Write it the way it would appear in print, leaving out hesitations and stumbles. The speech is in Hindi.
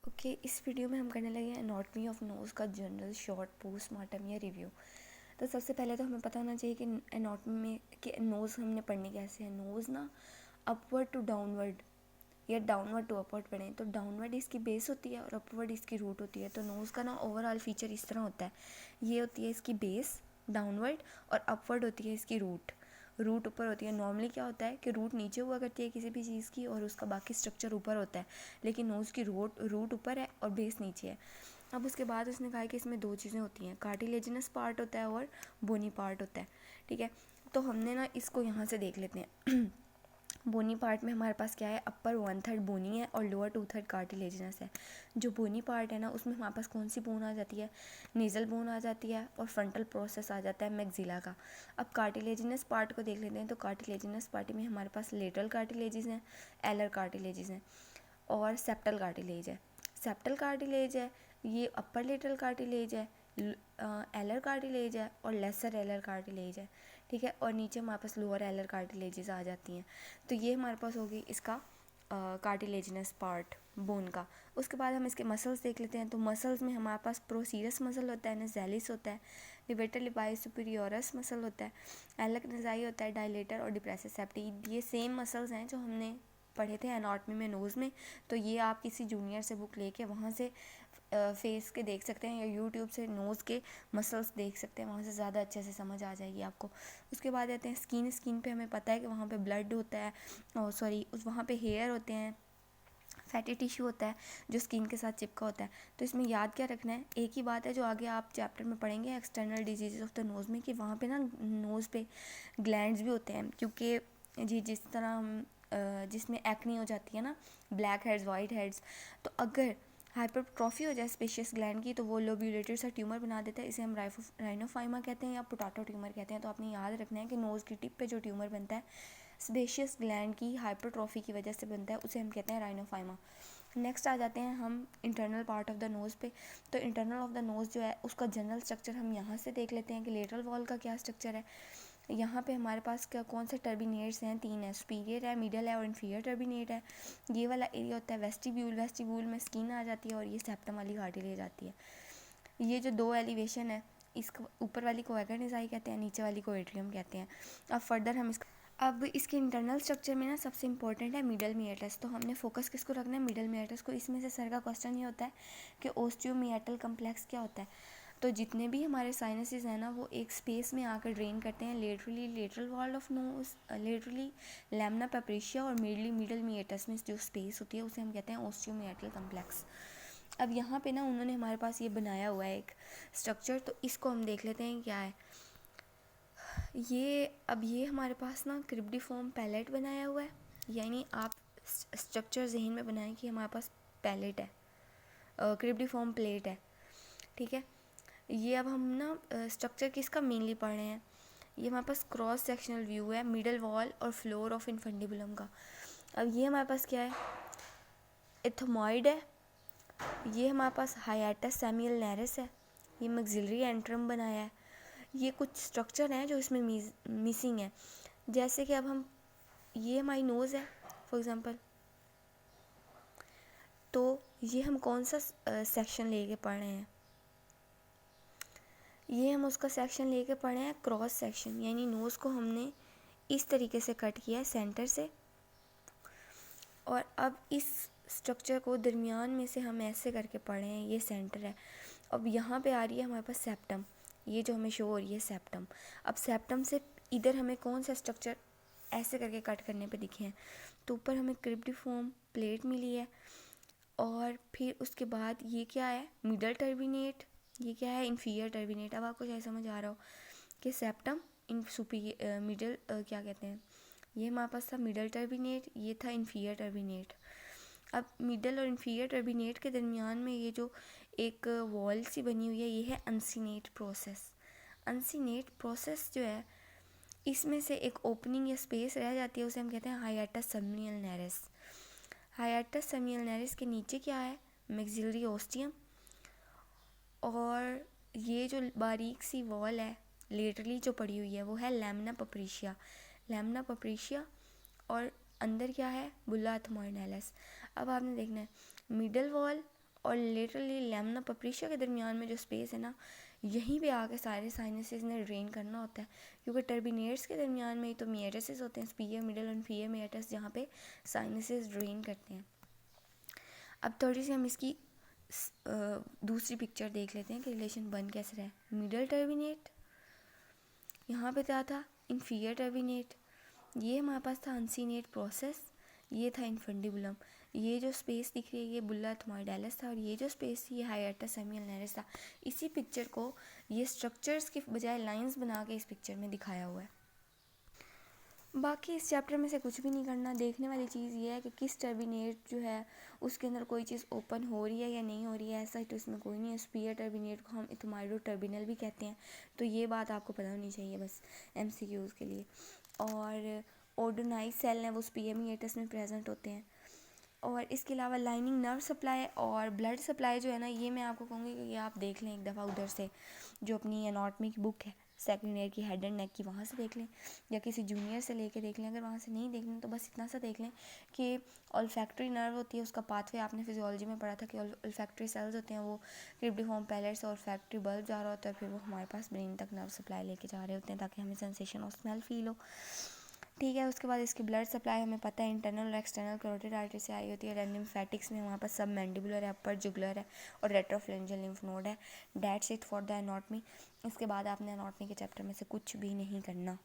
ओके, इस वीडियो में हम करने लगे हैं एनाटॉमी ऑफ नोज़ का जनरल शॉर्ट पोस्टमार्टम या रिव्यू। तो सबसे पहले तो हमें पता होना चाहिए कि एनाटॉमी में कि नोज़ हमने पढ़नी कैसे है। नोज़ ना अपवर्ड टू डाउनवर्ड या डाउनवर्ड टू अपवर्ड पढ़ें तो डाउनवर्ड इसकी बेस होती है और अपवर्ड इसकी रूट होती है। तो नोज़ का ना ओवरऑल फीचर इस तरह होता है। ये होती है इसकी बेस डाउनवर्ड और अपवर्ड होती है इसकी रूट। रूट ऊपर होती है। नॉर्मली क्या होता है कि रूट नीचे हुआ करती है किसी भी चीज़ की और उसका बाकी स्ट्रक्चर ऊपर होता है, लेकिन नोज़ की रूट ऊपर है और बेस नीचे है। अब उसके बाद उसने कहा कि इसमें दो चीज़ें होती हैं, कार्टिलेजिनस पार्ट होता है और बोनी पार्ट होता है। ठीक है, तो हमने ना इसको यहाँ से देख लेते हैं। बोनी पार्ट में हमारे पास क्या है, अपर 1/3 बोनी है और लोअर 2/3 कार्टिलेजिनस है। जो बोनी पार्ट है ना उसमें हमारे पास कौन सी बोन आ जाती है, नेज़ल बोन आ जाती है और फ्रंटल प्रोसेस आ जाता है मैक्सिला का। अब कार्टिलेजिनस पार्ट को देख लेते हैं। तो कार्टिलेजिनस पार्ट में हमारे पास लेटरल कार्टिलेजिस हैं, एलर कार्टिलेजिस हैं और सेप्टल कार्टिलेज है। सेप्टल कार्टिलेज है, ये अपर लेटरल कार्टिलेज है, एलर कार्टिलेज है और लेसर एलर कार्टिलेज है। ठीक है, और नीचे हमारे पास लोअर एलर कार्टिलेजेस आ जाती हैं। तो ये हमारे पास होगी इसका कार्टिलेजिनस पार्ट बोन का। उसके बाद हम इसके मसल्स देख लेते हैं। तो मसल्स में हमारे पास प्रोसीरस मसल होता है, नज़ैलिस होता है, लिवेटर लिबाई सुपीरियोरस मसल होता है, एलक नज़ाई होता है, डायलेटर और डिप्रेसिव सेप्टी। ये सेम मसल्स हैं जो हमने पढ़े थे एनाटॉमी में नोज़ में। तो ये आप किसी जूनियर से बुक लेके वहाँ से फेस के देख सकते हैं या यूट्यूब से नोज़ के मसल्स देख सकते हैं, वहाँ से ज़्यादा अच्छे से समझ आ जाएगी आपको। उसके बाद आते हैं स्किन। स्किन पे हमें पता है कि वहाँ पे ब्लड होता है और वहाँ पे हेयर होते हैं, फैटी टिश्यू होता है जो स्किन के साथ चिपका होता है। तो इसमें याद क्या रखना है, एक ही बात है जो आगे आप चैप्टर में पढ़ेंगे external disease of the nose में, कि वहाँ पे ना नोज़ पे ग्लैंड्स भी होते हैं। क्योंकि जी जिस तरह हम जिसमें एक्नी हो जाती है ना, ब्लैक हेड्स वाइट हेड्स, तो अगर हाइपरट्रॉफी हो जाए स्पेशियस ग्लैंड की तो वो लोब्यूलेटेड सा ट्यूमर बना देता है। इसे हम राइनोफाइमा कहते हैं या पोटैटो ट्यूमर कहते हैं। तो आपने याद रखना है कि नोज़ की टिप पे जो ट्यूमर बनता है स्पेशियस ग्लैंड की हाइपरट्रॉफी की वजह से बनता है, उसे हम कहते हैं राइनोफाइमा। नेक्स्ट आ जाते हैं हम internal part of the nose पे। तो इंटरनल ऑफ द नोज़ जो है उसका जनरल स्ट्रक्चर हम यहाँ से देख लेते हैं कि लेटरल वॉल का क्या स्ट्रक्चर है। यहाँ पे हमारे पास क्या कौन से टर्बिनेट्स हैं, 3 है, सुपीरियर है, मिडल है और इन्फीरियर टर्बिनेट है। ये वाला एरिया होता है वेस्टिब्यूल। वेस्टिब्यूल में स्किन आ जाती है और ये सेप्टम वाली कार्टिलेज आती है। ये जो दो एलिवेशन है, इसको ऊपर वाली को एगर निज़ाई कहते हैं, नीचे वाली को एट्रियम कहते हैं। अब फर्दर हम अब इसके इंटरनल स्ट्रक्चर में ना सबसे इंपॉर्टेंट है मिडल मिएटस। तो हमने फोकस किसको रखना है, मिडल मिएटस को। इसमें से सर का क्वेश्चन ये होता है कि ओस्टियोमिएटल कम्प्लेक्स क्या होता है। तो जितने भी हमारे साइनसेस हैं ना वो एक स्पेस में आकर ड्रेन करते हैं, laterally lateral wall of nose, laterally lamina papyracea और मिडली मिडल मिएटस में जो स्पेस होती है उसे हम कहते हैं ओस्टियोमिएटल कम्प्लेक्स। अब यहाँ पे ना उन्होंने हमारे पास ये बनाया हुआ है एक स्ट्रक्चर, तो इसको हम देख लेते हैं क्या है ये। अब ये हमारे पास ना क्रिब्डिफॉर्म पैलेट बनाया हुआ है, यानी आप स्ट्रक्चर जहन में बनाएं कि हमारे पास पैलेट है, क्रिब्डिफॉर्म प्लेट है। ठीक है, ये अब हम ना स्ट्रक्चर किसका मेनली पढ़ रहे हैं। ये हमारे पास क्रॉस सेक्शनल व्यू है मिडल वॉल और फ्लोर ऑफ इन्फंडिबुलम का। अब ये हमारे पास क्या है, एथमॉइड है। ये हमारे पास हाइएटस सेमियल नेरिस है। ये मैक्सिलरी एंट्रम बनाया है। ये कुछ स्ट्रक्चर हैं जो इसमें मिसिंग है। जैसे कि अब हम, ये हमारी नोज़ है फॉर एग्ज़ाम्पल, तो ये हम कौन सा सेक्शन लेके पढ़ रहे हैं, ये हम उसका सेक्शन लेके पढ़े हैं क्रॉस सेक्शन, यानी नोज़ को हमने इस तरीके से कट किया है सेंटर से, और अब इस स्ट्रक्चर को दरमियान में से हम ऐसे करके पढ़े हैं, ये सेंटर है। अब यहाँ पे आ रही है हमारे पास सेप्टम, ये जो हमें शो हो रही है सेप्टम। अब सेप्टम से इधर हमें कौन सा स्ट्रक्चर ऐसे करके कट करने पे दिखे हैं, तो ऊपर हमें क्रिब्डिफॉर्म प्लेट मिली है और फिर उसके बाद ये क्या है, मिडल टर्बिनेट, ये क्या है, इन्फीरियर टर्बिनेट। अब आपको शायद समझ आ रहा हो कि सेप्टम इन सुपीरियर मिडल क्या कहते हैं, ये हमारे पास था मिडल टर्बिनेट, ये था इन्फीरियर टर्बिनेट। अब मिडल और इन्फीरियर टर्बिनेट के दरमियान में ये जो एक वॉल सी बनी हुई है, ये है अनसीनेट प्रोसेस। अनसीनेट प्रोसेस जो है इसमें से एक ओपनिंग या स्पेस रह जाती है, उसे हम कहते हैं हाइएटस सेमियल नेरिस। हाइएटस सेमियल नेरिस के नीचे क्या है, मैक्सिलरी ओस्टियम, और ये जो बारीक सी वॉल है लेटरली जो पड़ी हुई है वो है लैमिना पेपरेशिया। लैमिना पेपरेशिया और अंदर क्या है, बुल्ला एथमॉइड नेलिस। अब आपने देखना है मिडल वॉल और लिटरली लैमिना पेप्रिशिया के दरमियान में जो स्पेस है ना, यहीं पे आके सारे साइनसेस ने ड्रेन करना होता है, क्योंकि टर्बिनेट्स के दरमियान में ही तो मिएटसेस होते हैं, स्पीयर मिडल और इंफीरियर मिएटस, जहाँ पे साइनसेस ड्रेन करते हैं। अब थोड़ी सी हम इसकी दूसरी पिक्चर देख लेते हैं कि रिलेशन बन कैसे रहा है। मिडल टर्बिनेट, यहाँ पे क्या था, इंफीरियर टर्बिनेट, ये हमारे पास था अनसीनेट प्रोसेस, ये था इनफंडिबुलम, ये जो स्पेस दिख रही है ये बुल्ला थमाइडेलस था, और ये जो स्पेस थी ये हाइएटा सेमीअल्नेरिस था। इसी पिक्चर को ये स्ट्रक्चर्स के बजाय लाइंस बना के इस पिक्चर में दिखाया हुआ है। बाकी इस चैप्टर में से कुछ भी नहीं करना, देखने वाली चीज़ ये है कि किस टर्बिनेट जो है उसके अंदर कोई चीज़ ओपन हो रही है या नहीं हो रही है, ऐसा तो इसमें कोई नहीं है। स्पीयर टर्बिनेट को हम इथमाइडो टर्बिनल भी कहते हैं, तो ये बात आपको पता होनी चाहिए बस MCQs के लिए। और ओडोनाइज सेल हैं वो स्पीयर मिएटस में प्रेजेंट होते हैं। और इसके अलावा लाइनिंग नर्व सप्लाई और ब्लड सप्लाई जो है ना, ये मैं आपको कहूँगी कि ये आप देख लें एक दफ़ा उधर से, जो अपनी एनाटॉमी की बुक है सेकंड ईयर की हेड एंड नेक की, वहाँ से देख लें, या किसी जूनियर से लेके देख लें। अगर वहाँ से नहीं देख लें तो बस इतना सा देख लें कि ऑल्फैक्टरी नर्व होती है, उसका पाथवे आपने फिजियोलॉजी में पढ़ा था कि ऑल्फैक्टरी सेल्स होते हैं, वो क्रिप्टिफॉर्म पैलेट से ऑल्फैक्टरी बल्ब जा रहा होता है, फिर वो हमारे पास ब्रेन तक नर्व सप्लाई लेके जा रहे होते हैं ताकि हमें सेंसेशन और स्मेल फील हो। ठीक है, उसके बाद इसकी ब्लड सप्लाई हमें पता है इंटरनल और एक्सटर्नल कैरोटिड आर्टरी से आई होती है। लिम्फेटिक्स में हमारे पास सब मैंडिबुलर है, अपर जुगुलर है और रेट्रोफ्लेंजियल लिम्फ नोड है। That's it for the anatomy. इसके बाद आपने एनाटॉमी के चैप्टर में से कुछ भी नहीं करना।